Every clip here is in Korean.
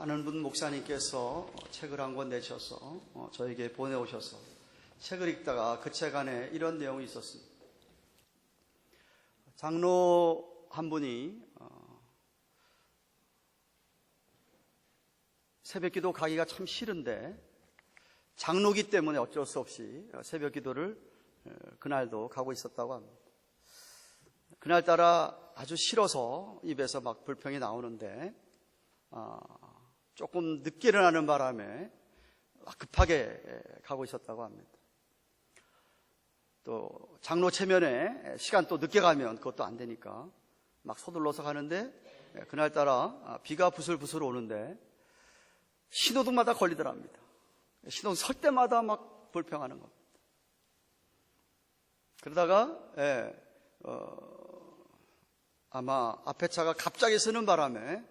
아는 분 목사님께서 책을 한 권 내셔서 저에게 보내오셔서 책을 읽다가 그 책 안에 이런 내용이 있었습니다. 장로 한 분이 새벽기도 가기가 참 싫은데 장로기 때문에 어쩔 수 없이 새벽기도를 그날도 가고 있었다고 합니다. 그날따라 아주 싫어서 입에서 막 불평이 나오는데 조금 늦게 일어나는 바람에 급하게 가고 있었다고 합니다. 또 장로 체면에 시간 또 늦게 가면 그것도 안 되니까 막 서둘러서 가는데 그날따라 비가 부슬부슬 오는데 신호등마다 걸리더랍니다. 신호등 설 때마다 막 불평하는 겁니다. 그러다가 아마 앞에 차가 갑자기 서는 바람에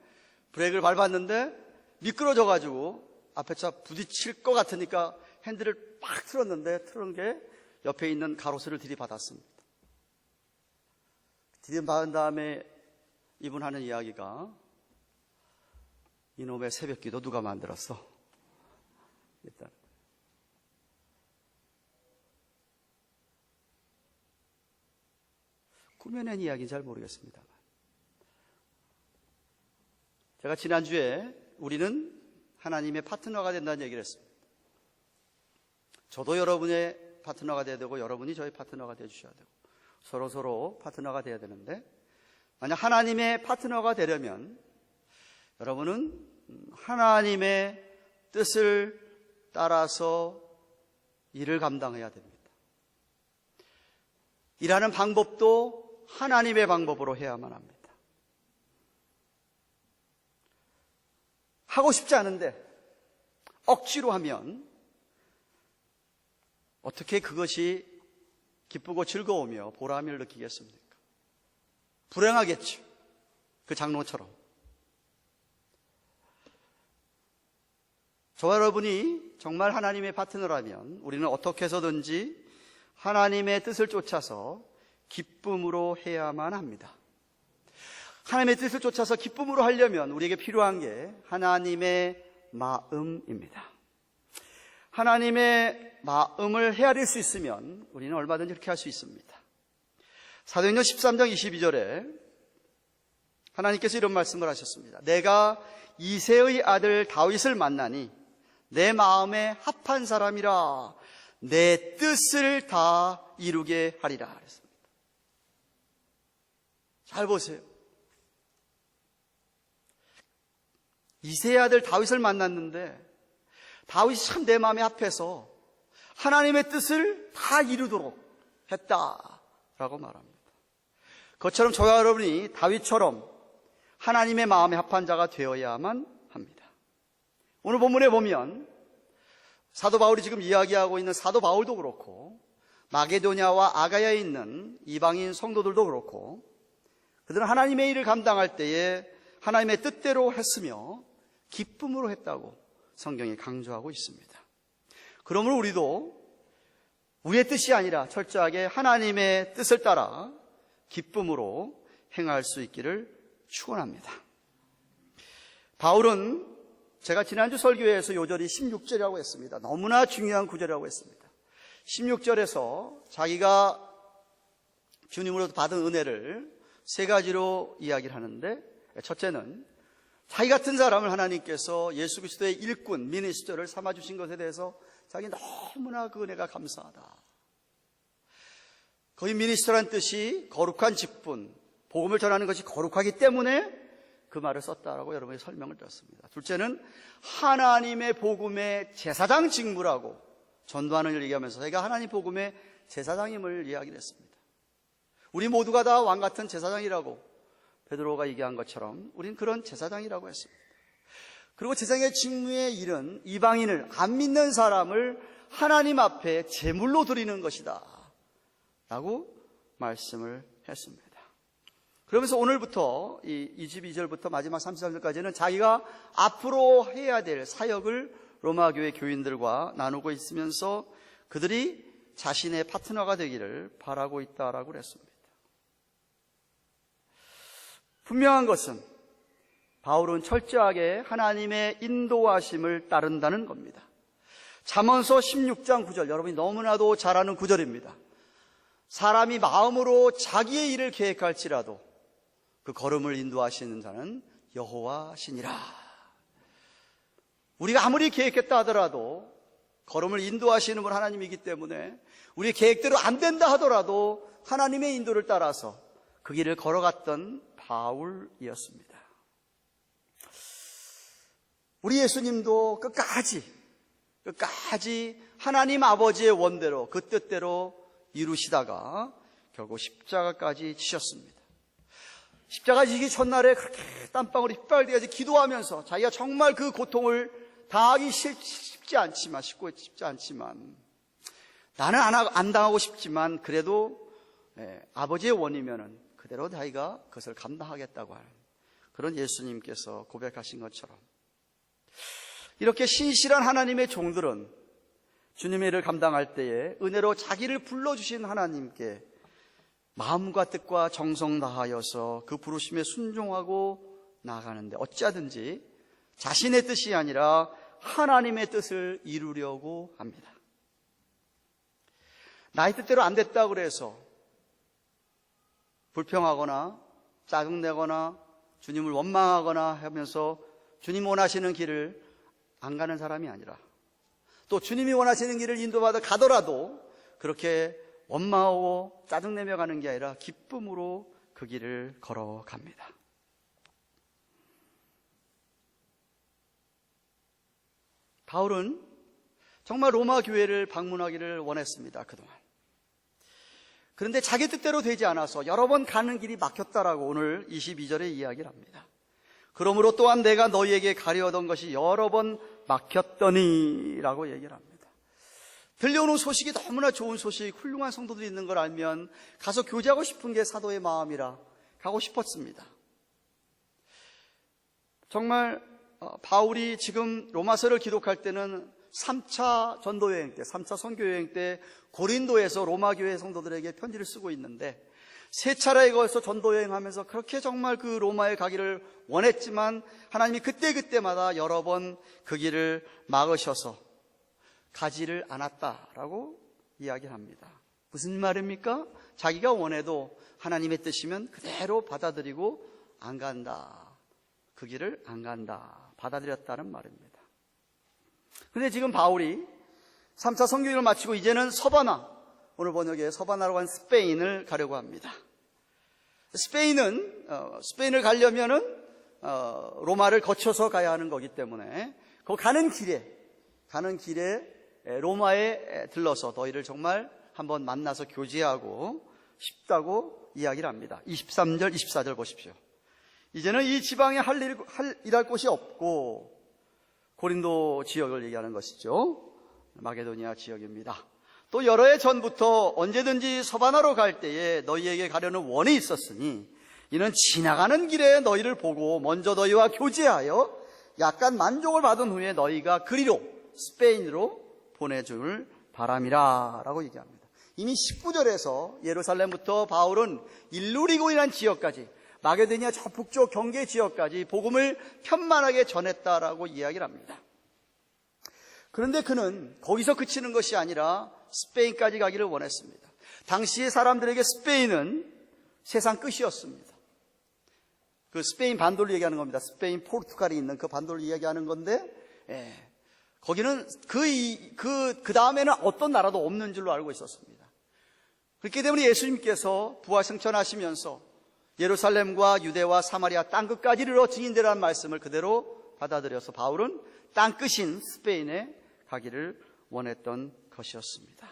브레이크를 밟았는데 미끄러져가지고 앞에 차 부딪힐 것 같으니까 핸들을 팍 틀었는데 틀은 게 옆에 있는 가로수를 들이받았습니다. 들이받은 다음에 이분 하는 이야기가 이놈의 새벽기도 누가 만들었어? 일단 꾸며낸 이야기는 잘 모르겠습니다. 제가 지난주에 우리는 하나님의 파트너가 된다는 얘기를 했습니다. 저도 여러분의 파트너가 돼야 되고 여러분이 저의 파트너가 되어주셔야 되고 서로 파트너가 돼야 되는데 만약 하나님의 파트너가 되려면 여러분은 하나님의 뜻을 따라서 일을 감당해야 됩니다. 일하는 방법도 하나님의 방법으로 해야만 합니다. 하고 싶지 않은데 억지로 하면 어떻게 그것이 기쁘고 즐거우며 보람을 느끼겠습니까? 불행하겠죠. 그 장로처럼. 저와 여러분이 정말 하나님의 파트너라면 우리는 어떻게 해서든지 하나님의 뜻을 쫓아서 기쁨으로 해야만 합니다. 하나님의 뜻을 쫓아서 기쁨으로 하려면 우리에게 필요한 게 하나님의 마음입니다. 하나님의 마음을 헤아릴 수 있으면 우리는 얼마든지 그렇게 할 수 있습니다. 사도행전 13장 22절에 하나님께서 이런 말씀을 하셨습니다. 내가 이새의 아들 다윗을 만나니 내 마음에 합한 사람이라 내 뜻을 다 이루게 하리라 그랬습니다. 잘 보세요. 이새의 아들 다윗을 만났는데 다윗이 참 내 마음에 합해서 하나님의 뜻을 다 이루도록 했다라고 말합니다. 그것처럼 저와 여러분이 다윗처럼 하나님의 마음에 합한 자가 되어야만 합니다. 오늘 본문에 보면 사도 바울이 지금 이야기하고 있는 사도 바울도 그렇고 마게도냐와 아가야에 있는 이방인 성도들도 그렇고 그들은 하나님의 일을 감당할 때에 하나님의 뜻대로 했으며 기쁨으로 했다고 성경이 강조하고 있습니다. 그러므로 우리도 우리의 뜻이 아니라 철저하게 하나님의 뜻을 따라 기쁨으로 행할 수 있기를 축원합니다. 바울은 제가 지난주 설교에서 요절이 16절이라고 했습니다. 너무나 중요한 구절이라고 했습니다. 16절에서 자기가 주님으로부터 받은 은혜를 세 가지로 이야기를 하는데 첫째는 자기 같은 사람을 하나님께서 예수 그리스도의 일꾼, 미니스터를 삼아주신 것에 대해서 자기 너무나 그 은혜가 감사하다. 거기 미니스터란 뜻이 거룩한 직분, 복음을 전하는 것이 거룩하기 때문에 그 말을 썼다라고 여러분이 설명을 드렸습니다. 둘째는 하나님의 복음의 제사장 직무라고 전도하는 일 얘기하면서 자기가 하나님 복음의 제사장임을 이야기를 했습니다. 우리 모두가 다 왕 같은 제사장이라고 베드로가 얘기한 것처럼 우린 그런 제사장이라고 했습니다. 그리고 제사장의 직무의 일은 이방인을 안 믿는 사람을 하나님 앞에 제물로 드리는 것이다 라고 말씀을 했습니다. 그러면서 오늘부터 이 22절부터 마지막 33절까지는 자기가 앞으로 해야 될 사역을 로마 교회 교인들과 나누고 있으면서 그들이 자신의 파트너가 되기를 바라고 있다라고 그랬습니다. 분명한 것은 바울은 철저하게 하나님의 인도하심을 따른다는 겁니다. 잠언서 16장 9절, 여러분이 너무나도 잘 아는 구절입니다. 사람이 마음으로 자기의 일을 계획할지라도 그 걸음을 인도하시는 자는 여호와시니라. 우리가 아무리 계획했다 하더라도 걸음을 인도하시는 분 하나님이기 때문에 우리 계획대로 안 된다 하더라도 하나님의 인도를 따라서 그 길을 걸어갔던 바울이었습니다. 우리 예수님도 끝까지 하나님 아버지의 원대로 그 뜻대로 이루시다가 결국 십자가까지 지셨습니다. 십자가 지기 전날에 그렇게 땀방울이 휘발되어서 기도하면서 자기가 정말 그 고통을 당하기 쉽지 않지만 나는 안 당하고 싶지만 그래도 아버지의 원이면은 그대로 자기가 그것을 감당하겠다고 하는 그런 예수님께서 고백하신 것처럼 이렇게 신실한 하나님의 종들은 주님의 일을 감당할 때에 은혜로 자기를 불러주신 하나님께 마음과 뜻과 정성 다하여서 그 부르심에 순종하고 나아가는데 어찌하든지 자신의 뜻이 아니라 하나님의 뜻을 이루려고 합니다. 나의 뜻대로 안 됐다고 그래서 불평하거나 짜증내거나 주님을 원망하거나 하면서 주님 원하시는 길을 안 가는 사람이 아니라 또 주님이 원하시는 길을 인도받아 가더라도 그렇게 원망하고 짜증내며 가는 게 아니라 기쁨으로 그 길을 걸어갑니다. 바울은 정말 로마 교회를 방문하기를 원했습니다. 그동안. 그런데 자기 뜻대로 되지 않아서 여러 번 가는 길이 막혔다라고 오늘 22절에 이야기를 합니다. 그러므로 또한 내가 너희에게 가려던 것이 여러 번 막혔더니 라고 얘기를 합니다. 들려오는 소식이 너무나 좋은 소식, 훌륭한 성도들이 있는 걸 알면 가서 교제하고 싶은 게 사도의 마음이라 가고 싶었습니다. 정말 바울이 지금 로마서를 기록할 때는 3차 전도여행 때, 3차 선교여행 때 고린도에서 로마 교회 성도들에게 편지를 쓰고 있는데 세 차례에 걸쳐서 전도여행하면서 그렇게 정말 그 로마에 가기를 원했지만 하나님이 그때마다 여러 번 그 길을 막으셔서 가지를 않았다라고 이야기를 합니다. 무슨 말입니까? 자기가 원해도 하나님의 뜻이면 그대로 받아들이고 안 간다. 그 길을 안 간다. 받아들였다는 말입니다. 그런데 지금 바울이 3차 선교행을 마치고 이제는 서바나, 오늘 번역에 서바나라고 하는 스페인을 가려고 합니다. 스페인을 가려면은 로마를 거쳐서 가야 하는 거기 때문에 그 가는 길에 로마에 들러서 너희를 정말 한번 만나서 교제하고 싶다고 이야기를 합니다. 23절, 24절 보십시오. 이제는 이 지방에 일할 곳이 없고 고린도 지역을 얘기하는 것이죠. 마게도니아 지역입니다. 또 여러 해 전부터 언제든지 서바나로 갈 때에 너희에게 가려는 원이 있었으니 이는 지나가는 길에 너희를 보고 먼저 너희와 교제하여 약간 만족을 받은 후에 너희가 그리로 스페인으로 보내줄 바람이라 라고 얘기합니다. 이미 19절에서 예루살렘부터 바울은 일루리고이라는 지역까지 마게도니아 저 북쪽 경계 지역까지 복음을 편만하게 전했다라고 이야기를 합니다. 그런데 그는 거기서 그치는 것이 아니라 스페인까지 가기를 원했습니다. 당시의 사람들에게 스페인은 세상 끝이었습니다. 그 스페인 반도를 얘기하는 겁니다. 스페인, 포르투갈이 있는 그 반도를 이야기하는 건데, 거기는 그 다음에는 어떤 나라도 없는 줄로 알고 있었습니다. 그렇기 때문에 예수님께서 부활승천하시면서 예루살렘과 유대와 사마리아 땅끝까지 이르러 증인되라는 말씀을 그대로 받아들여서 바울은 땅끝인 스페인에 가기를 원했던 것이었습니다.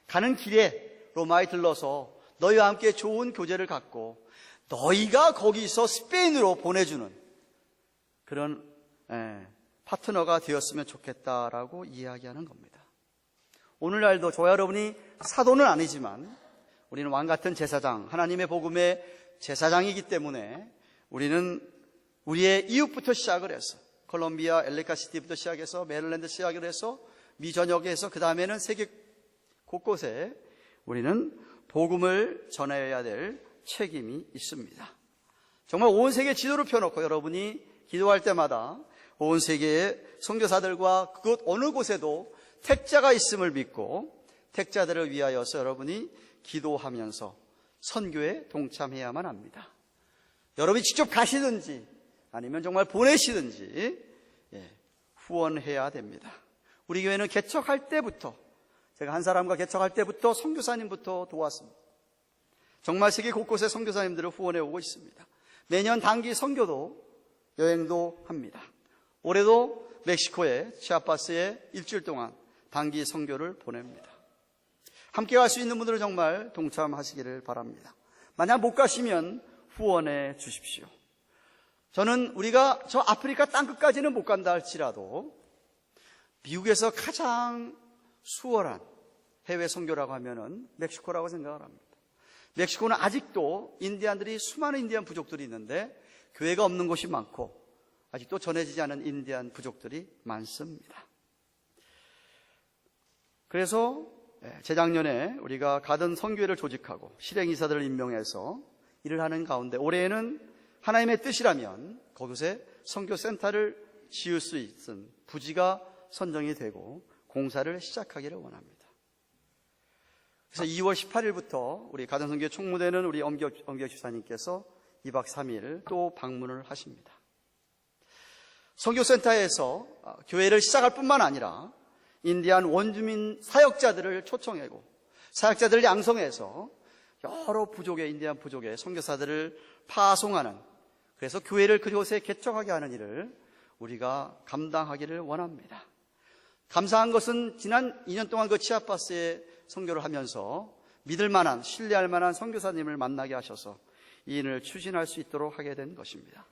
가는 길에 로마에 들러서 너희와 함께 좋은 교제를 갖고 너희가 거기서 스페인으로 보내주는 그런 파트너가 되었으면 좋겠다라고 이야기하는 겁니다. 오늘날도 저와 여러분이 사도는 아니지만 우리는 왕같은 제사장, 하나님의 복음의 제사장이기 때문에 우리는 우리의 이웃부터 시작을 해서 콜롬비아, 엘레카시티부터 시작해서 메릴랜드 시작을 해서 미 전역에서 그 다음에는 세계 곳곳에 우리는 복음을 전해야 될 책임이 있습니다. 정말 온 세계 지도를 펴놓고 여러분이 기도할 때마다 온 세계의 선교사들과 그곳 어느 곳에도 택자가 있음을 믿고 택자들을 위하여서 여러분이 기도하면서 선교에 동참해야만 합니다. 여러분이 직접 가시든지 아니면 정말 보내시든지 후원해야 됩니다. 우리 교회는 개척할 때부터, 제가 한 사람과 개척할 때부터 선교사님부터 도왔습니다. 정말 세계 곳곳에 선교사님들을 후원해 오고 있습니다. 매년 단기 선교도 여행도 합니다. 올해도 멕시코에 치아파스에 일주일 동안 단기 선교를 보냅니다. 함께 갈 수 있는 분들은 정말 동참하시기를 바랍니다. 만약 못 가시면 후원해 주십시오. 저는 우리가 저 아프리카 땅끝까지는 못 간다 할지라도 미국에서 가장 수월한 해외 선교라고 하면은 멕시코라고 생각을 합니다. 멕시코는 아직도 인디안들이, 수많은 인디안 부족들이 있는데 교회가 없는 곳이 많고 아직도 전해지지 않은 인디안 부족들이 많습니다. 그래서 재작년에 우리가 가든 선교회를 조직하고 실행이사들을 임명해서 일을 하는 가운데 올해에는 하나님의 뜻이라면 그곳에 선교센터를 지을 수 있는 부지가 선정이 되고 공사를 시작하기를 원합니다. 그래서 2월 18일부터 우리 가든선교회 총무대는 우리 엄격 집사님께서 2박 3일 또 방문을 하십니다. 선교센터에서 교회를 시작할 뿐만 아니라 인디안 원주민 사역자들을 초청하고 사역자들을 양성해서 여러 부족의, 인디안 부족의 선교사들을 파송하는, 그래서 교회를 그곳에 개척하게 하는 일을 우리가 감당하기를 원합니다. 감사한 것은 지난 2년 동안 그 치아파스에 선교를 하면서 믿을 만한, 신뢰할 만한 선교사님을 만나게 하셔서 이 일을 추진할 수 있도록 하게 된 것입니다.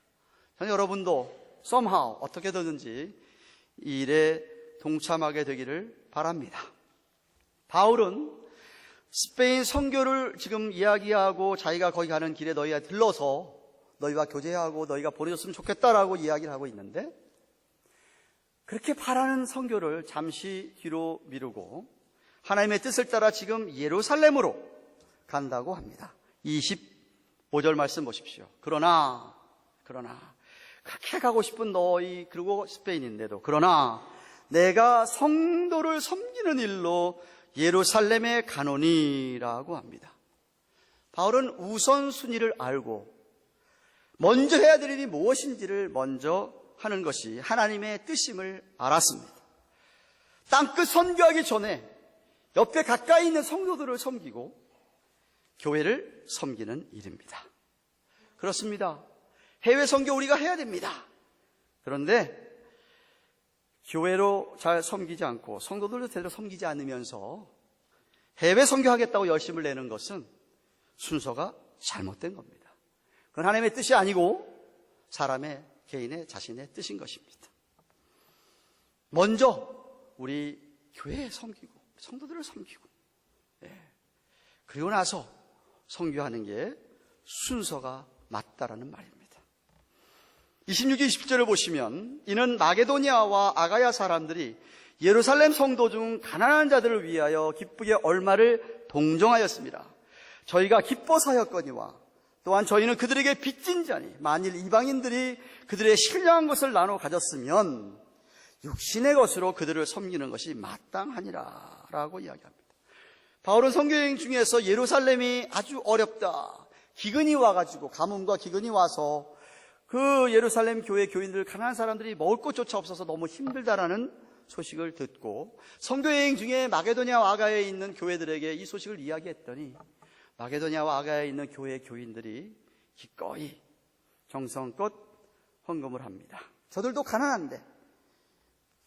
저는 여러분도 somehow 어떻게든지 이 일에 동참하게 되기를 바랍니다. 바울은 스페인 선교를 지금 이야기하고 자기가 거기 가는 길에 너희가 들러서 너희와 교제하고 너희가 보내줬으면 좋겠다라고 이야기를 하고 있는데, 그렇게 바라는 선교를 잠시 뒤로 미루고 하나님의 뜻을 따라 지금 예루살렘으로 간다고 합니다. 25절 말씀 보십시오. 그러나 그렇게 가고 싶은 너희, 그리고 스페인인데도 그러나 내가 성도를 섬기는 일로 예루살렘에 가노니라고 합니다. 바울은 우선순위를 알고 먼저 해야 될 일이 무엇인지를 먼저 하는 것이 하나님의 뜻임을 알았습니다. 땅끝 선교하기 전에 옆에 가까이 있는 성도들을 섬기고 교회를 섬기는 일입니다. 그렇습니다. 해외 선교 우리가 해야 됩니다. 그런데 교회로 잘 섬기지 않고 성도들도 제대로 섬기지 않으면서 해외 선교하겠다고 열심을 내는 것은 순서가 잘못된 겁니다. 그건 하나님의 뜻이 아니고 사람의, 개인의, 자신의 뜻인 것입니다. 먼저 우리 교회에 섬기고 성도들을 섬기고 그리고 나서 선교하는 게 순서가 맞다라는 말입니다. 26절 27절을 보시면 이는 마게도니아와 아가야 사람들이 예루살렘 성도 중 가난한 자들을 위하여 기쁘게 얼마를 동정하였습니다. 저희가 기뻐 사였거니와 또한 저희는 그들에게 빚진 자니 만일 이방인들이 그들의 신령한 것을 나눠 가졌으면 육신의 것으로 그들을 섬기는 것이 마땅하니라 라고 이야기합니다. 바울은 선교여행 중에서 예루살렘이 아주 어렵다, 기근이 와가지고, 가뭄과 기근이 와서 그 예루살렘 교회 교인들, 가난한 사람들이 먹을 것조차 없어서 너무 힘들다라는 소식을 듣고 선교여행 중에 마게도니아와 아가야에 있는 교회들에게 이 소식을 이야기했더니 마게도니아와 아가야에 있는 교회 교인들이 기꺼이 정성껏 헌금을 합니다. 저들도 가난한데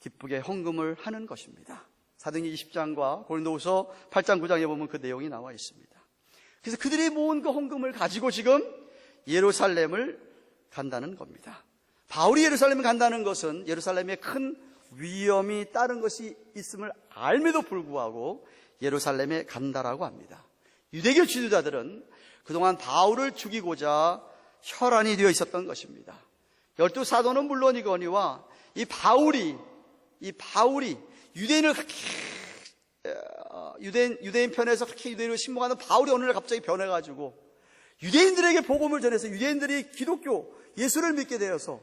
기쁘게 헌금을 하는 것입니다. 사도행전 20장과 고린도후서 8장 9장에 보면 그 내용이 나와 있습니다. 그래서 그들이 모은 그 헌금을 가지고 지금 예루살렘을 간다는 겁니다. 바울이 예루살렘을 간다는 것은 예루살렘에 큰 위험이 따른 것이 있음을 알면도 불구하고 예루살렘에 간다라고 합니다. 유대교 지도자들은 그동안 바울을 죽이고자 혈안이 되어 있었던 것입니다. 12사도는 물론이거니와 이 바울이 유대인을 그렇게 유대인 편에서 그렇게 유대인을 신봉하는 바울이 어느 날 갑자기 변해가지고 유대인들에게 복음을 전해서 유대인들이 기독교 예수를 믿게 되어서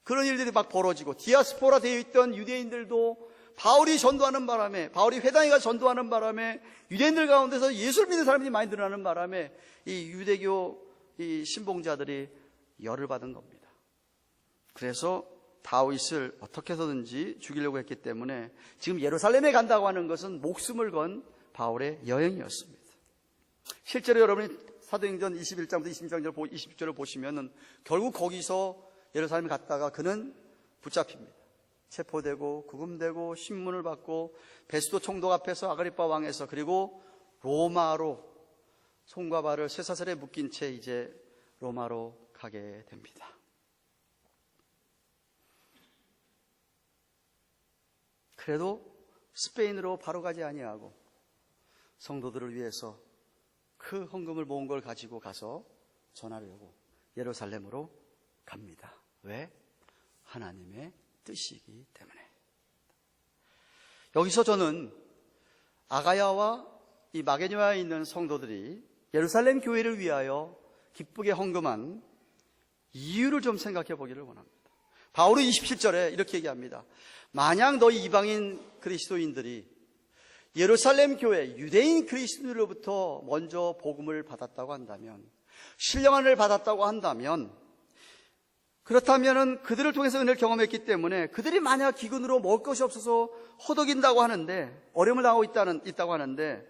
그런 일들이 막 벌어지고, 디아스포라 되어 있던 유대인들도 바울이 전도하는 바람에, 바울이 회당에 가서 전도하는 바람에 유대인들 가운데서 예수를 믿는 사람들이 많이 늘어나는 바람에 이 유대교 이 신봉자들이 열을 받은 겁니다. 그래서 다윗을 어떻게 해서든지 죽이려고 했기 때문에 지금 예루살렘에 간다고 하는 것은 목숨을 건 바울의 여행이었습니다. 실제로 여러분이 사도행전 21장부터 26절을 보시면은 결국 거기서 예루살렘에 갔다가 그는 붙잡힙니다. 체포되고 구금되고 신문을 받고 베스도 총독 앞에서 아그리빠 왕에서, 그리고 로마로 손과 발을 쇠사슬에 묶인 채 이제 로마로 가게 됩니다. 그래도 스페인으로 바로 가지 아니하고 성도들을 위해서 그 헌금을 모은 걸 가지고 가서 전하려고 예루살렘으로 갑니다. 왜? 하나님의 뜻이기 때문에. 여기서 저는 아가야와 이 마게도냐에 있는 성도들이 예루살렘 교회를 위하여 기쁘게 헌금한 이유를 좀 생각해 보기를 원합니다. 바울은 27절에 이렇게 얘기합니다. 만약 너희 이방인 그리스도인들이 예루살렘 교회 유대인 그리스도인으로부터 먼저 복음을 받았다고 한다면, 신령한을 받았다고 한다면, 그렇다면 그들을 통해서 은혜를 경험했기 때문에 그들이 만약 기근으로 먹을 것이 없어서 허덕인다고 하는데, 어려움을 당하고 있다고 하는데,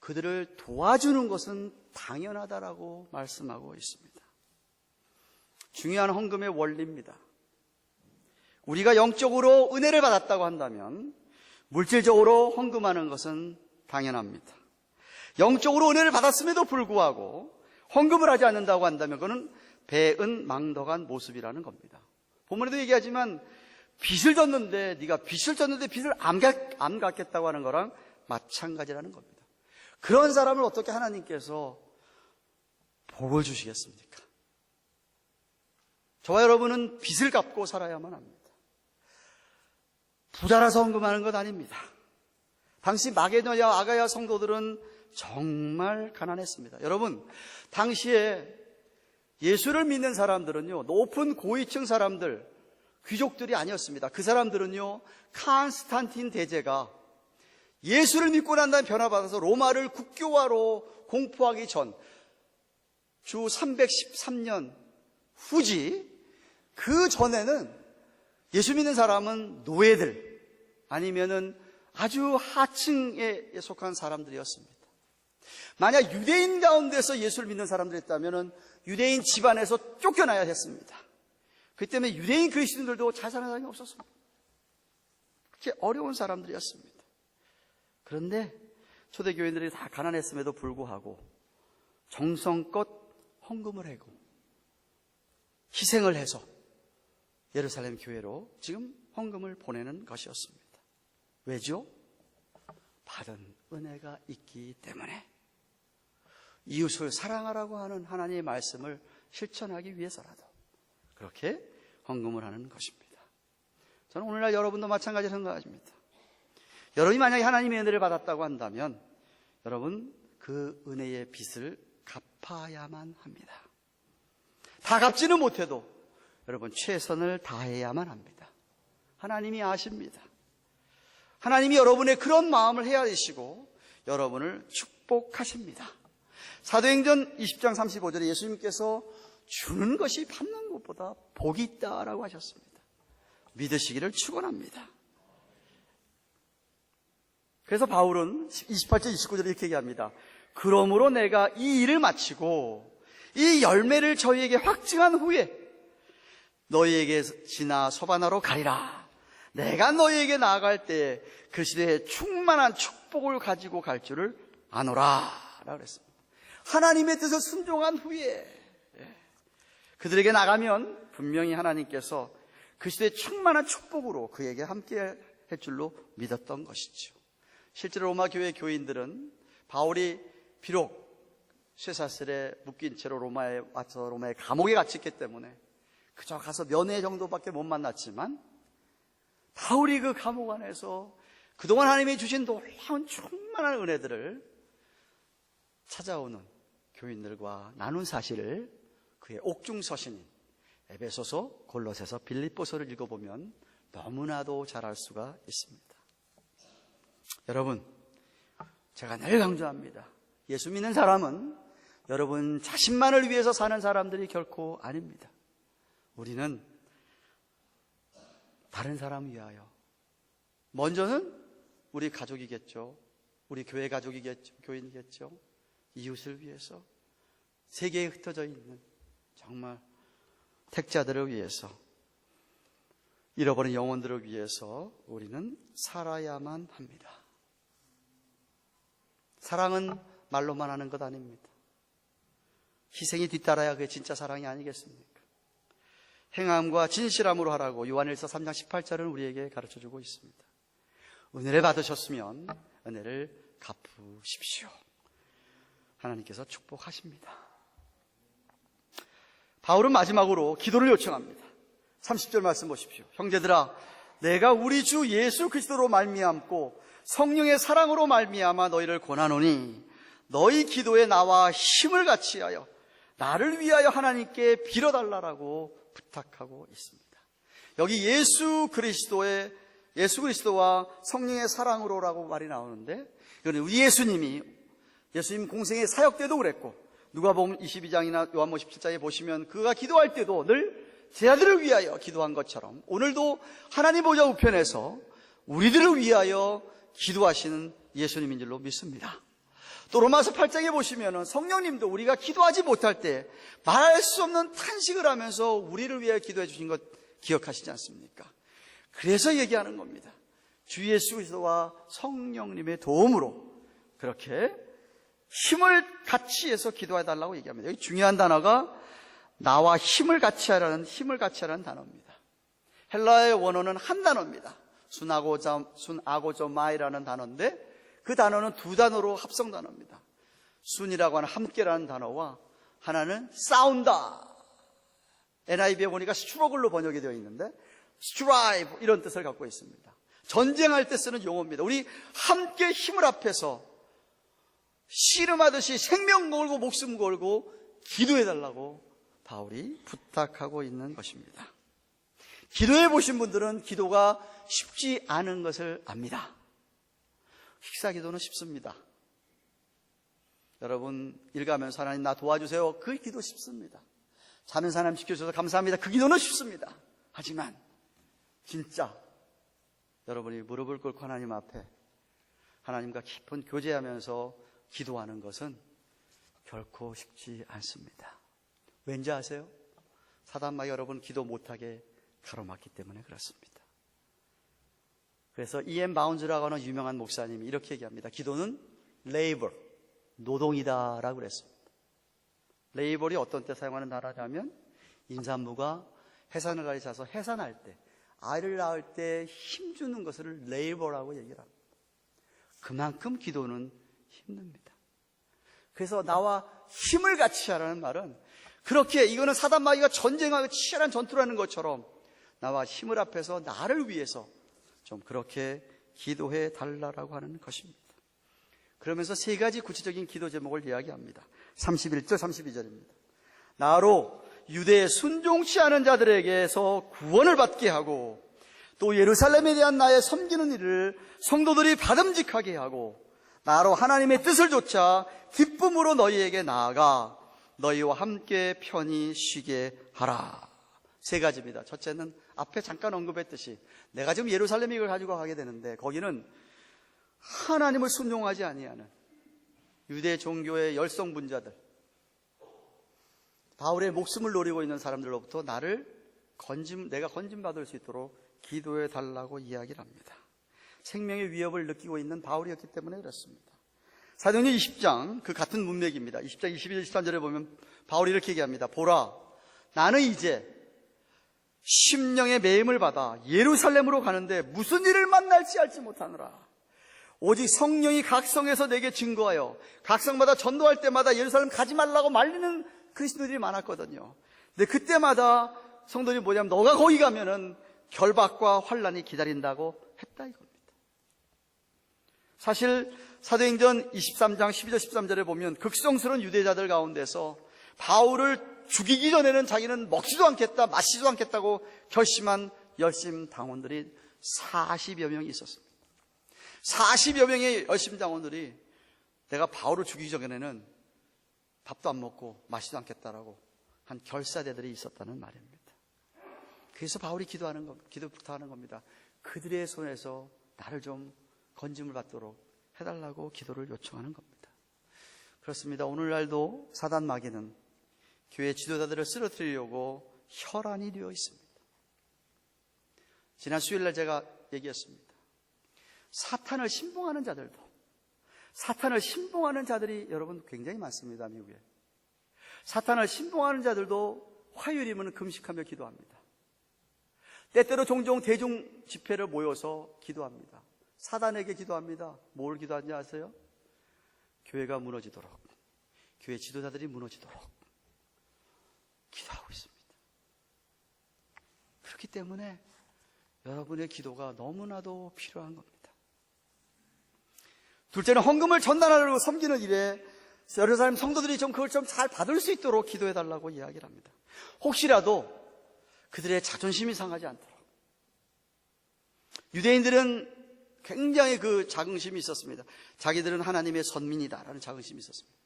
그들을 도와주는 것은 당연하다라고 말씀하고 있습니다. 중요한 헌금의 원리입니다. 우리가 영적으로 은혜를 받았다고 한다면 물질적으로 헌금하는 것은 당연합니다. 영적으로 은혜를 받았음에도 불구하고 헌금을 하지 않는다고 한다면 그건 배은망덕한 모습이라는 겁니다. 본문에도 얘기하지만 빚을 졌는데 네가 빚을 졌는데 빚을 안 갚겠다고 하는 거랑 마찬가지라는 겁니다. 그런 사람을 어떻게 하나님께서 복을 주시겠습니까? 저와 여러분은 빚을 갚고 살아야만 합니다. 부자라서 헌금하는 것 아닙니다. 당시 마게도냐 아가야 성도들은 정말 가난했습니다. 여러분, 당시에 예수를 믿는 사람들은요, 높은 고위층 사람들, 귀족들이 아니었습니다. 그 사람들은요, 칸스탄틴 대제가 예수를 믿고 난 다음에 변화받아서 로마를 국교화로 공포하기 전 주 313년 후지, 그 전에는 예수 믿는 사람은 노예들 아니면은 아주 하층에 속한 사람들이었습니다. 만약 유대인 가운데서 예수를 믿는 사람들이 있다면은 유대인 집안에서 쫓겨나야 했습니다. 그 때문에 유대인 그리스도인들도 잘 사는 사람이 없었습니다. 그렇게 어려운 사람들이었습니다. 그런데 초대교인들이 다 가난했음에도 불구하고 정성껏 헌금을 하고 희생을 해서 예루살렘 교회로 지금 헌금을 보내는 것이었습니다. 왜죠? 받은 은혜가 있기 때문에, 이웃을 사랑하라고 하는 하나님의 말씀을 실천하기 위해서라도 그렇게 헌금을 하는 것입니다. 저는 오늘날 여러분도 마찬가지로 생각합니다. 여러분이 만약에 하나님의 은혜를 받았다고 한다면 여러분 그 은혜의 빚을 갚아야만 합니다. 다 갚지는 못해도 여러분 최선을 다해야만 합니다. 하나님이 아십니다. 하나님이 여러분의 그런 마음을 헤아리시고 여러분을 축복하십니다. 사도행전 20장 35절에 예수님께서 주는 것이 받는 것보다 복이 있다라고 하셨습니다. 믿으시기를 축원합니다. 그래서 바울은 28절 29절에 이렇게 얘기합니다. 그러므로 내가 이 일을 마치고 이 열매를 저희에게 확증한 후에 너희에게 지나 서바나로 가리라. 내가 너희에게 나아갈 때 그 시대에 충만한 축복을 가지고 갈 줄을 아노라 라고 그랬습니다. 하나님의 뜻을 순종한 후에 그들에게 나가면 분명히 하나님께서 그 시대에 충만한 축복으로 그에게 함께 할 줄로 믿었던 것이죠. 실제로 로마 교회 교인들은 바울이 비록 쇠사슬에 묶인 채로 로마에 와서 로마의 감옥에 갇혔기 때문에 그저 가서 면회 정도밖에 못 만났지만 바울이 그 감옥 안에서 그동안 하나님이 주신 놀라운 충만한 은혜들을 찾아오는 교인들과 나눈 사실을 그의 옥중서신인 에베소서, 골로새서, 빌립보서를 읽어보면 너무나도 잘 알 수가 있습니다. 여러분, 제가 늘 강조합니다. 예수 믿는 사람은 여러분 자신만을 위해서 사는 사람들이 결코 아닙니다. 우리는 다른 사람 위하여, 먼저는 우리 가족이겠죠. 우리 교회 가족이겠죠. 교인이겠죠. 이웃을 위해서, 세계에 흩어져 있는 정말 택자들을 위해서, 잃어버린 영혼들을 위해서 우리는 살아야만 합니다. 사랑은 말로만 하는 것 아닙니다. 희생이 뒤따라야 그게 진짜 사랑이 아니겠습니까? 행함과 진실함으로 하라고 요한일서 3장 18절은 우리에게 가르쳐주고 있습니다. 은혜를 받으셨으면 은혜를 갚으십시오. 하나님께서 축복하십니다. 바울은 마지막으로 기도를 요청합니다. 30절 말씀 보십시오. 형제들아, 내가 우리 주 예수 그리스도로 말미암고 성령의 사랑으로 말미암아 너희를 권하노니 너희 기도에 나와 힘을 같이하여 나를 위하여 하나님께 빌어달라고 부탁하고 있습니다. 여기 예수 그리스도와 성령의 사랑으로라고 말이 나오는데, 이거는 우리 예수님 공생의 사역 때도 그랬고, 누가복음 22장이나 요한복음 17장에 보시면 그가 기도할 때도 늘 제 아들을 위하여 기도한 것처럼 오늘도 하나님 보좌 우편에서 우리들을 위하여 기도하시는 예수님인 줄로 믿습니다. 또 로마서 8장에 보시면 성령님도 우리가 기도하지 못할 때 말할 수 없는 탄식을 하면서 우리를 위하여 기도해 주신 것 기억하시지 않습니까? 그래서 얘기하는 겁니다. 주 예수 그리스도와 성령님의 도움으로 그렇게 힘을 같이 해서 기도해 달라고 얘기합니다. 여기 중요한 단어가 나와 힘을 같이 하라는 단어입니다. 헬라의 원어는 한 단어입니다. 순아고조마이라는 단어인데 그 단어는 두 단어로 합성 단어입니다. 순이라고 하는 함께라는 단어와 하나는 싸운다. NIV에 보니까 스트러글로 번역이 되어 있는데 strive 이런 뜻을 갖고 있습니다. 전쟁할 때 쓰는 용어입니다. 우리 함께 힘을 합해서 씨름하듯이 생명 걸고 목숨 걸고 기도해달라고 바울이 부탁하고 있는 것입니다. 기도해 보신 분들은 기도가 쉽지 않은 것을 압니다. 식사 기도는 쉽습니다. 여러분 일가면서 하나님 나 도와주세요. 그 기도 쉽습니다. 자는 사람 지켜주셔서 감사합니다. 그 기도는 쉽습니다. 하지만 진짜 여러분이 무릎을 꿇고 하나님 앞에 하나님과 깊은 교제하면서 기도하는 것은 결코 쉽지 않습니다. 왠지 아세요? 사단마귀 여러분 기도 못하게 가로막기 때문에 그렇습니다. 그래서 E.M. 바운즈라고 하는 유명한 목사님이 이렇게 얘기합니다. 기도는 레이버, 노동이다라고 그랬습니다. 레이벌이 어떤 때 사용하는 단어냐면 임산부가 해산을 가르쳐서 해산할 때, 아이를 낳을 때 힘주는 것을 레이버라고 얘기를 합니다. 그만큼 기도는 힘듭니다. 그래서 나와 힘을 같이 하라는 말은 그렇게 이거는 사단마귀가 전쟁하고 치열한 전투를 하는 것처럼 나와 힘을 합해서 나를 위해서 좀 그렇게 기도해 달라고 하는 것입니다. 그러면서 세 가지 구체적인 기도 제목을 이야기합니다. 31절 32절입니다. 나로 유대에 순종치 않은 자들에게서 구원을 받게 하고 또 예루살렘에 대한 나의 섬기는 일을 성도들이 받음직하게 하고 나로 하나님의 뜻을 좇아 기쁨으로 너희에게 나아가 너희와 함께 편히 쉬게 하라. 세 가지입니다. 첫째는 앞에 잠깐 언급했듯이 내가 지금 예루살렘 이걸 가지고 가게 되는데 거기는 하나님을 순종하지 아니하는 유대 종교의 열성분자들, 바울의 목숨을 노리고 있는 사람들로부터 내가 건짐받을 수 있도록 기도해 달라고 이야기를 합니다. 생명의 위협을 느끼고 있는 바울이었기 때문에 그렇습니다. 사도행전 20장 그 같은 문맥입니다. 20장 22절 23절에 보면 바울이 이렇게 얘기합니다. 보라, 나는 이제 심령의 매임을 받아 예루살렘으로 가는데 무슨 일을 만날지 알지 못하노라. 오직 성령이 각 성에서 내게 증거하여 각 성마다 전도할 때마다 예루살렘 가지 말라고 말리는 그리스도인들이 많았거든요. 근데 그때마다 성도들이 뭐냐면 너가 거기 가면은 결박과 환란이 기다린다고 했다 이겁니다. 사실 사도행전 23장 12절 13절에 보면 극성스러운 유대자들 가운데서 바울을 죽이기 전에는 자기는 먹지도 않겠다, 마시지도 않겠다고 결심한 열심 당원들이 40여 명이 있었습니다. 40여 명의 열심 당원들이 내가 바울을 죽이기 전에는 밥도 안 먹고 마시지도 않겠다라고 한 결사대들이 있었다는 말입니다. 그래서 바울이 기도 부탁하는 겁니다. 그들의 손에서 나를 좀 건짐을 받도록 해달라고 기도를 요청하는 겁니다. 그렇습니다. 오늘날도 사단 마귀는 교회 지도자들을 쓰러뜨리려고 혈안이 되어 있습니다. 지난 수요일날 제가 얘기했습니다. 사탄을 신봉하는 자들이 여러분 굉장히 많습니다. 미국에. 사탄을 신봉하는 자들도 화요일이면 금식하며 기도합니다. 때때로 종종 대중 집회를 모여서 기도합니다. 사단에게 기도합니다. 뭘 기도하는지 아세요? 교회가 무너지도록, 교회 지도자들이 무너지도록 기도하고 있습니다. 그렇기 때문에 여러분의 기도가 너무나도 필요한 겁니다. 둘째는 헌금을 전달하려고 섬기는 일에 예루살렘 성도들이 그걸 좀 잘 받을 수 있도록 기도해달라고 이야기를 합니다. 혹시라도 그들의 자존심이 상하지 않도록. 유대인들은 굉장히 그 자긍심이 있었습니다. 자기들은 하나님의 선민이다라는 자긍심이 있었습니다.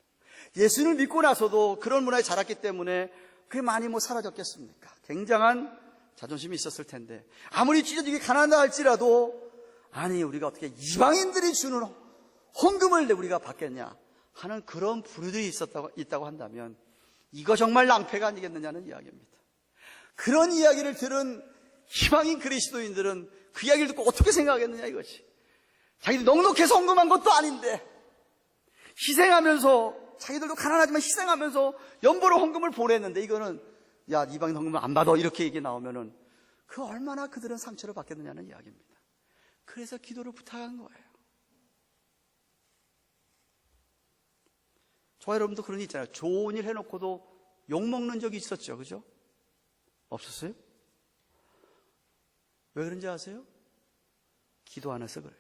예수를 믿고 나서도 그런 문화에 자랐기 때문에 그게 많이 사라졌겠습니까? 굉장한 자존심이 있었을 텐데, 아무리 찢어지게 가난하다 할지라도, 아니 우리가 어떻게 이방인들이 주는 헌금을 우리가 받겠냐 하는 그런 부류들이 있다고 한다면 이거 정말 낭패가 아니겠느냐는 이야기입니다. 그런 이야기를 들은 이방인 그리스도인들은 그 이야기를 듣고 어떻게 생각하겠느냐 이것이. 자기들 넉넉해서 헌금한 것도 아닌데 희생하면서, 자기들도 가난하지만 희생하면서 연보로 헌금을 보냈는데, 이거는 야 이방인 헌금을 안 받아 이렇게 얘기 나오면은 그 얼마나 그들은 상처를 받겠느냐는 이야기입니다. 그래서 기도를 부탁한 거예요. 저와 여러분도 그런 일 있잖아요. 좋은 일 해놓고도 욕먹는 적이 있었죠. 그죠? 없었어요? 왜 그런지 아세요? 기도 안 해서 그래요.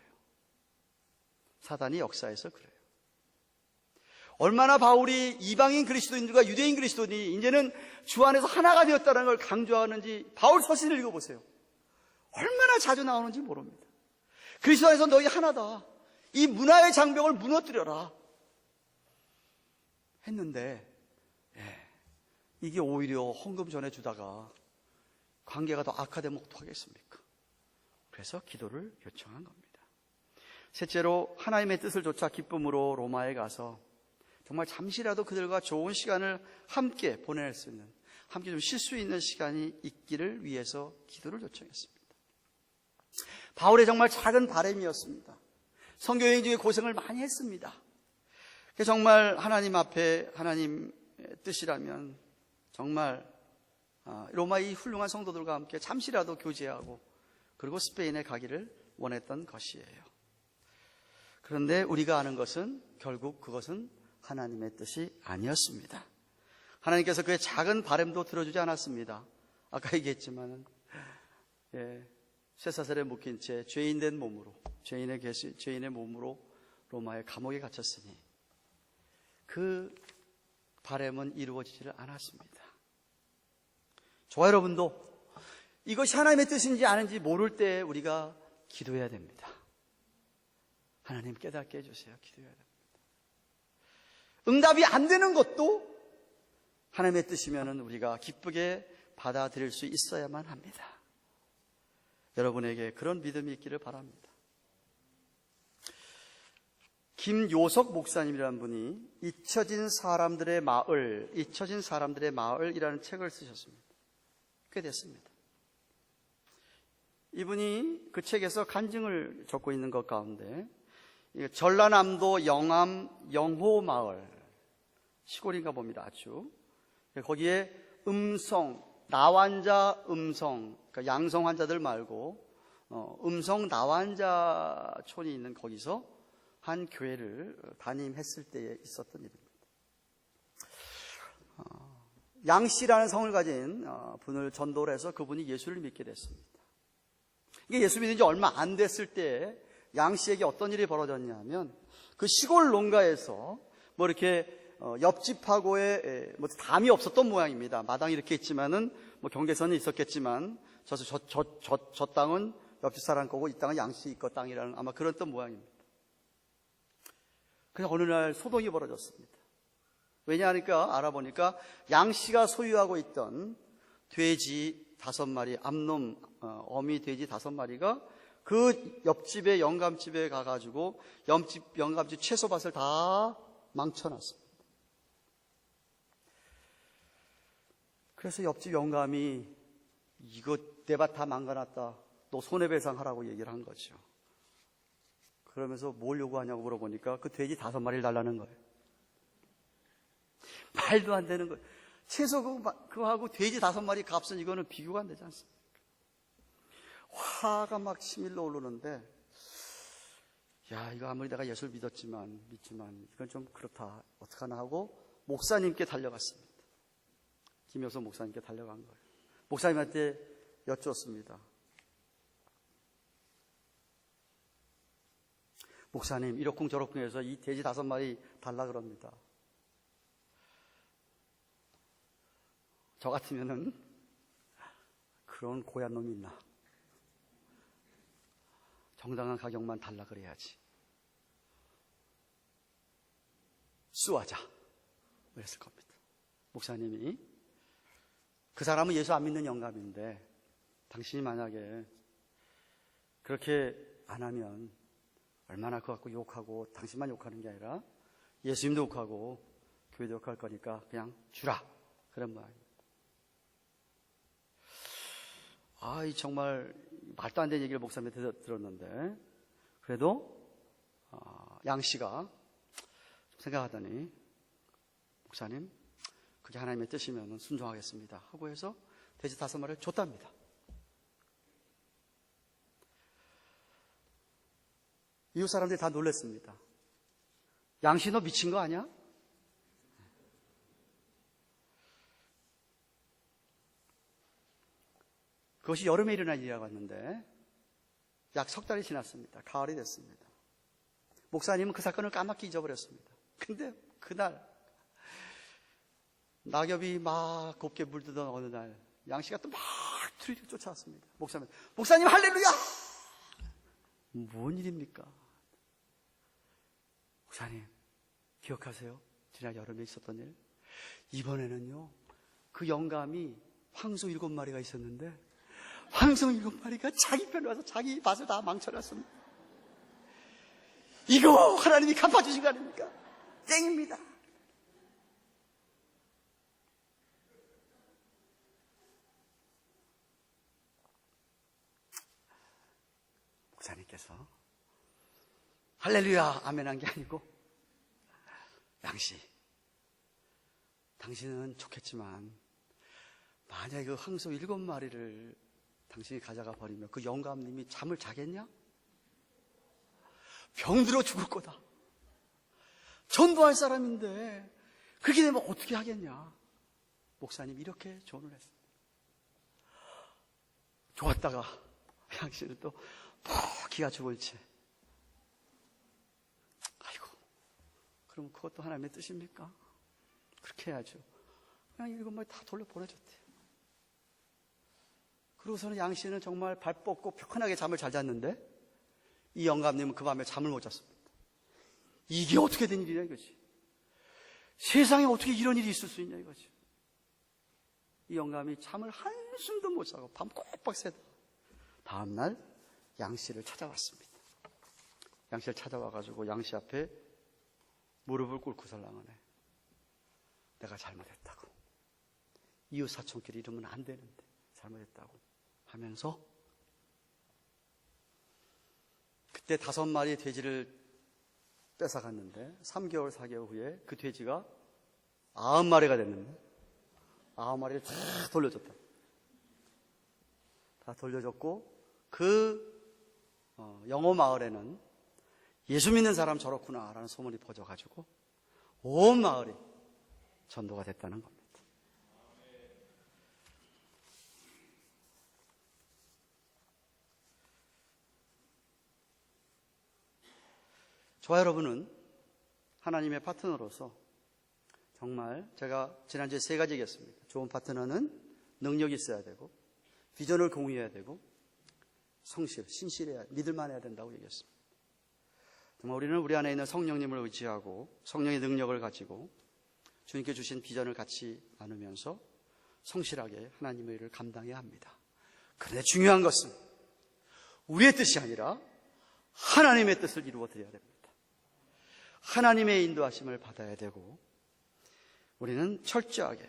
사단이 역사해서 그래요. 얼마나 바울이 이방인 그리스도인들과 유대인 그리스도인이 이제는 주 안에서 하나가 되었다는 걸 강조하는지 바울 서신을 읽어보세요. 얼마나 자주 나오는지 모릅니다. 그리스도 안에서 너희 하나다. 이 문화의 장벽을 무너뜨려라 했는데, 이게 오히려 헌금 전해주다가 관계가 더 악화되면 어떡하겠습니까? 그래서 기도를 요청한 겁니다. 셋째로 하나님의 뜻을 좇아 기쁨으로 로마에 가서 정말 잠시라도 그들과 좋은 시간을 함께 보낼 수 있는, 함께 좀 쉴 수 있는 시간이 있기를 위해서 기도를 요청했습니다. 바울의 정말 작은 바람이었습니다. 선교여행 중에 고생을 많이 했습니다. 정말 하나님 앞에 하나님 뜻이라면 정말 로마 이 훌륭한 성도들과 함께 잠시라도 교제하고 그리고 스페인에 가기를 원했던 것이에요. 그런데 우리가 아는 것은 결국 그것은 하나님의 뜻이 아니었습니다. 하나님께서 그의 작은 바람도 들어주지 않았습니다. 아까 얘기했지만 쇠사슬에 묶인 채 죄인의 몸으로 로마의 감옥에 갇혔으니 그 바람은 이루어지지를 않았습니다. 저와 여러분도 이것이 하나님의 뜻인지 아닌지 모를 때 우리가 기도해야 됩니다. 하나님 깨닫게 해주세요. 기도해야 됩니다. 응답이 안 되는 것도 하나님의 뜻이면 우리가 기쁘게 받아들일 수 있어야만 합니다. 여러분에게 그런 믿음이 있기를 바랍니다. 김요석 목사님이라는 분이 잊혀진 사람들의 마을이라는 책을 쓰셨습니다. 꽤 됐습니다. 이분이 그 책에서 간증을 적고 있는 것 가운데 전라남도 영암 영호마을 시골인가 봅니다. 아주 거기에 나환자 그러니까 양성 환자들 말고 나환자촌이 있는 거기서 한 교회를 담임했을 때에 있었던 일입니다. 양씨라는 성을 가진 분을 전도를 해서 그분이 예수를 믿게 됐습니다. 이게 예수 믿은 지 얼마 안 됐을 때 양씨에게 어떤 일이 벌어졌냐면 그 시골 농가에서 이렇게 옆집하고의 뭐 담이 없었던 모양입니다. 마당이 이렇게 있지만은 뭐 경계선이 있었겠지만 저 땅은 옆집 사람 거고 이 땅은 양씨 거 땅이라는 아마 그랬던 모양입니다. 그래서 어느 날 소동이 벌어졌습니다. 왜냐하니까 알아보니까 양씨가 소유하고 있던 돼지 5마리, 암놈 어미 돼지 5마리가 그 옆집의 영감집에 가가지고 영감집 채소밭을 다 망쳐놨습니다. 그래서 옆집 영감이 이거 내 밭 다 망가놨다. 너 손해배상하라고 얘기를 한 거죠. 그러면서 뭘 요구하냐고 물어보니까 그 돼지 5마리를 달라는 거예요. 말도 안 되는 거예요. 채소 그거하고 돼지 5마리 값은 이거는 비교가 안 되지 않습니까? 화가 막 치밀러 오르는데, 야, 이거 아무리 내가 예수를 믿지만 이건 좀 그렇다. 어떡하나 하고 목사님께 달려갔습니다. 김효선 목사님께 달려간 거예요. 목사님한테 여쭈었습니다. 목사님, 이러쿵저러쿵 해서 이 돼지 5마리 달라 그럽니다. 저 같으면은 그런 고얀 놈이 있나? 정당한 가격만 달라 그래야지. 수하자. 그랬을 겁니다. 목사님이 그 사람은 예수 안 믿는 영감인데 당신이 만약에 그렇게 안 하면 얼마나 그거 갖고 욕하고 당신만 욕하는 게 아니라 예수님도 욕하고 교회도 욕할 거니까 그냥 주라. 그런 모양입니다. 이 정말 말도 안 되는 얘기를 목사님한테 들었는데 그래도 양 씨가 생각하더니 목사님 그게 하나님의 뜻이면 순종하겠습니다 하고 해서 돼지 5마리를 줬답니다. 이웃 사람들이 다 놀랐습니다. 양씨 너 미친 거 아니야? 그것이 여름에 일어난 일이라고 했는데 약 석 달이 지났습니다. 가을이 됐습니다. 목사님은 그 사건을 까맣게 잊어버렸습니다. 근데 그날 낙엽이 막 곱게 물드던 어느 날 양씨가 또 막 트리를 쫓아왔습니다. 목사님 할렐루야! 뭔 일입니까? 목사님 기억하세요? 지난 여름에 있었던 일? 이번에는요 그 영감이 황소 7마리가 있었는데 황소 7마리가 자기 편에 와서 자기 밭을 다 망쳐놨습니다. 이거 하나님이 갚아주신 거 아닙니까? 땡입니다. 목사님께서 할렐루야 아멘 한 게 아니고 양씨 당신은 좋겠지만 만약에 그 황소 7마리를 당신이 가져가 버리면 그 영감님이 잠을 자겠냐? 병들어 죽을 거다. 전도할 사람인데 그렇게 되면 어떻게 하겠냐? 목사님 이렇게 조언을 했습니다. 좋았다가 양씨는 또 기가 죽을 채 아이고 그럼 그것도 하나님의 뜻입니까? 그렇게 해야죠. 그냥 7마리 다 돌려 보내줬대요. 그러고서는 양씨는 정말 발 뻗고 편하게 잠을 잘 잤는데 이 영감님은 그 밤에 잠을 못 잤습니다. 이게 어떻게 된 일이냐 이거지. 세상에 어떻게 이런 일이 있을 수 있냐 이거지. 이 영감이 잠을 한숨도 못 자고 밤 꼬박 새다 다음날 양씨를 찾아왔습니다. 양씨를 찾아와가지고 양씨 앞에 무릎을 꿇고 설랑하네. 내가 잘못했다고. 이웃 사촌끼리 이러면 안 되는데 잘못했다고 하면서 그때 5마리 돼지를 뺏어갔는데 3개월 4개월 후에 그 돼지가 90마리가 됐는데 90마리를 다 돌려줬다. 다 돌려줬고 그 영호 마을에는 예수 믿는 사람 저렇구나라는 소문이 퍼져가지고 온 마을이 전도가 됐다는 겁니다. 저와 여러분은 하나님의 파트너로서 정말 제가 지난주에 3가지 얘기했습니다. 좋은 파트너는 능력이 있어야 되고, 비전을 공유해야 되고, 신실해야, 믿을만 해야 된다고 얘기했습니다. 정말 우리는 우리 안에 있는 성령님을 의지하고 성령의 능력을 가지고 주님께 주신 비전을 같이 나누면서 성실하게 하나님의 일을 감당해야 합니다. 그런데 중요한 것은 우리의 뜻이 아니라 하나님의 뜻을 이루어 드려야 됩니다. 하나님의 인도하심을 받아야 되고, 우리는 철저하게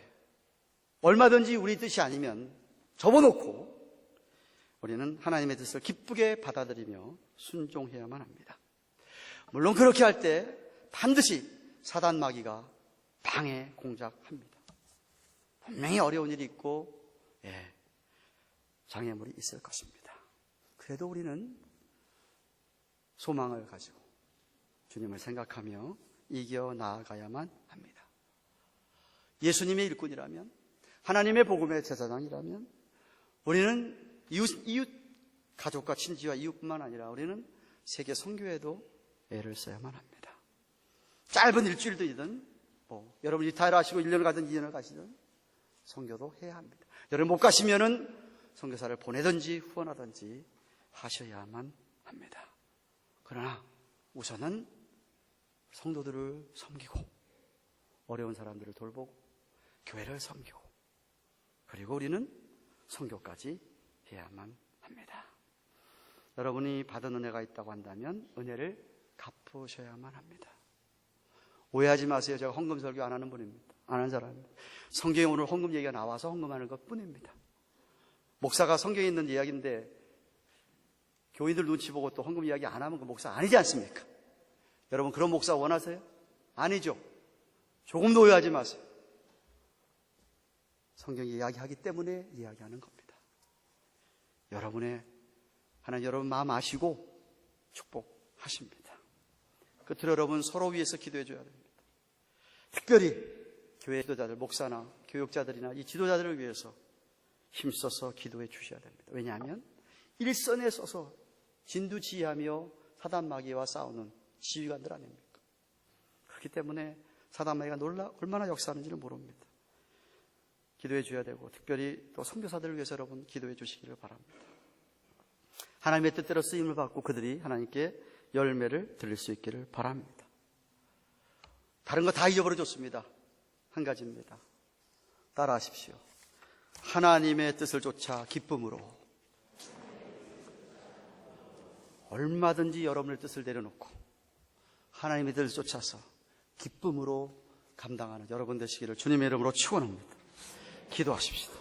얼마든지 우리 뜻이 아니면 접어놓고 우리는 하나님의 뜻을 기쁘게 받아들이며 순종해야만 합니다. 물론 그렇게 할 때 반드시 사단 마귀가 방해 공작합니다. 분명히 어려운 일이 있고 장애물이 있을 것입니다. 그래도 우리는 소망을 가지고 주님을 생각하며 이겨 나아가야만 합니다. 예수님의 일꾼이라면, 하나님의 복음의 제사장이라면 우리는 이웃 가족과 친지와 이웃뿐만 아니라 우리는 세계 선교에도 애를 써야만 합니다. 짧은 일주일이든 여러분이 이탈을 하시고 1년을 가든 2년을 가시든 선교도 해야 합니다. 여러분 못 가시면은 선교사를 보내든지 후원하든지 하셔야만 합니다. 그러나 우선은 성도들을 섬기고 어려운 사람들을 돌보고 교회를 섬기고 그리고 우리는 선교까지 해야만 합니다. 여러분이 받은 은혜가 있다고 한다면 은혜를 갚으셔야만 합니다. 오해하지 마세요. 제가 헌금 설교 안 하는 분입니다. 안 하는 사람입니다. 성경에 오늘 헌금 얘기가 나와서 헌금하는 것 뿐입니다. 목사가 성경에 있는 이야기인데 교인들 눈치 보고 또 헌금 이야기 안 하면 그 목사 아니지 않습니까? 여러분 그런 목사 원하세요? 아니죠. 조금도 오해하지 마세요. 성경이 이야기하기 때문에 이야기하는 겁니다. 여러분의 하나님 여러분 마음 아시고 축복하십니다. 끝으로 여러분 서로 위해서 기도해 줘야 됩니다. 특별히 교회 지도자들, 목사나 교육자들이나 이 지도자들을 위해서 힘써서 기도해 주셔야 됩니다. 왜냐하면 일선에 서서 진두지휘하며 사단마귀와 싸우는 지휘관들 아닙니까? 그렇기 때문에 사단마귀가 얼마나 역사하는지는 모릅니다. 기도해 줘야 되고 특별히 또 선교사들을 위해서 여러분 기도해 주시기를 바랍니다. 하나님의 뜻대로 쓰임을 받고 그들이 하나님께 열매를 드릴 수 있기를 바랍니다. 다른 거 다 잊어버려줬습니다. 한 가지입니다. 따라하십시오. 하나님의 뜻을 쫓아 기쁨으로 얼마든지 여러분의 뜻을 내려놓고 하나님의 뜻을 쫓아서 기쁨으로 감당하는 여러분 되시기를 주님의 이름으로 축원합니다. 기도하십시다.